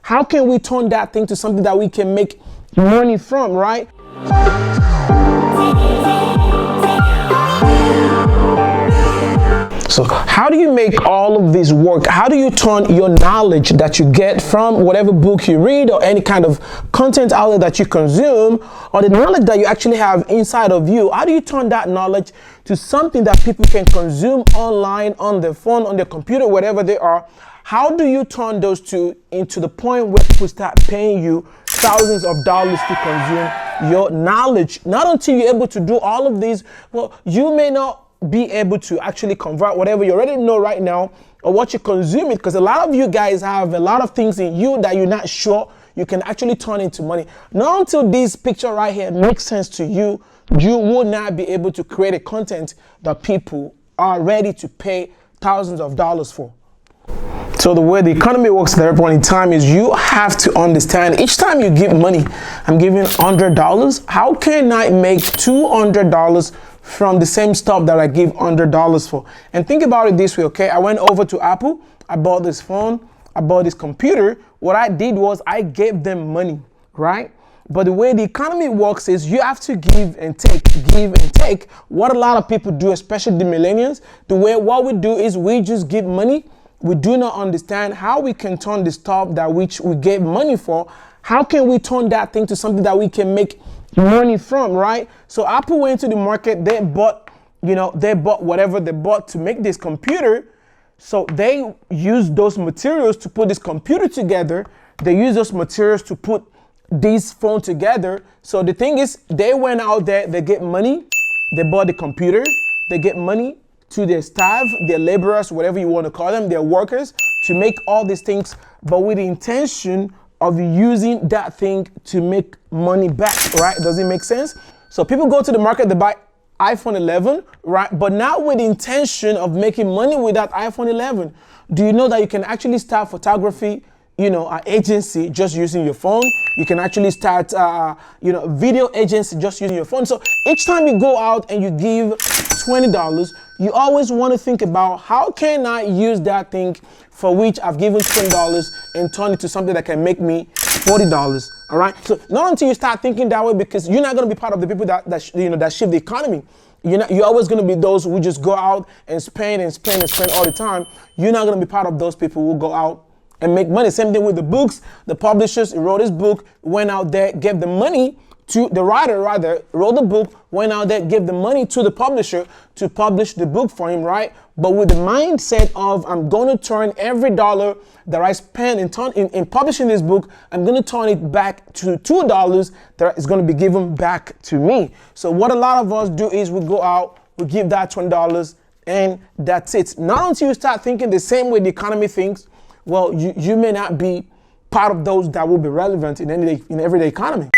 how can we turn that thing to something that we can make money from, right? So how do you make all of this work? How do you turn your knowledge that you get from whatever book you read or any kind of content out there that you consume, or the knowledge that you actually have inside of you, how do you turn that knowledge to something that people can consume online, on their phone, on their computer, wherever they are? How do you turn those two into the point where people start paying you thousands of dollars to consume your knowledge? Not until you're able to do all of these, well, you may not be able to actually convert whatever you already know right now or what you consume it, because a lot of you guys have a lot of things in you that you're not sure you can actually turn into money. Not until this picture right here makes sense to you, you will not be able to create a content that people are ready to pay thousands of dollars for. So the way the economy works at every point in time is you have to understand each time you give money, I'm giving $100. How can I make $200 from the same stuff that I give $100 for? And think about it this way, okay? I went over to Apple, I bought this phone, I bought this computer. What I did was I gave them money, right? But the way the economy works is you have to give and take, give and take. What a lot of people do, especially the millennials, what we do is we just give money. We do not understand how we can turn the stuff that which we gave money for. How can we turn that thing to something that we can make money from, right? So Apple went to the market, they bought whatever they bought to make this computer. So they used those materials to put this computer together. They used those materials to put this phone together. So the thing is, they went out there, they get money, they bought the computer, they get money to their staff, their laborers, whatever you want to call them, their workers, to make all these things, but with the intention of using that thing to make money back, right? Does it make sense? So people go to the market, they buy iPhone 11, right? But not with the intention of making money with that iPhone 11. Do you know that you can actually start photography, an agency just using your phone? You can actually start, video agency just using your phone. So each time you go out and you give $20, you always want to think about how can I use that thing for which I've given $20 and turn it to something that can make me $40. All right. So not until you start thinking that way, because you're not going to be part of the people that shift the economy. You're always going to be those who just go out and spend and spend and spend all the time. You're not going to be part of those people who go out and make money. Same thing with the books. The publishers wrote this book, went out there, gave the money to the writer, wrote the book, went out there, gave the money to the publisher to publish the book for him, right? But with the mindset of, I'm going to turn every dollar that I spend in publishing this book, I'm going to turn it back to $2 that is going to be given back to me. So what a lot of us do is we go out, we give that $20, and that's it. Not until you start thinking the same way the economy thinks, well, you may not be part of those that will be relevant in everyday economy.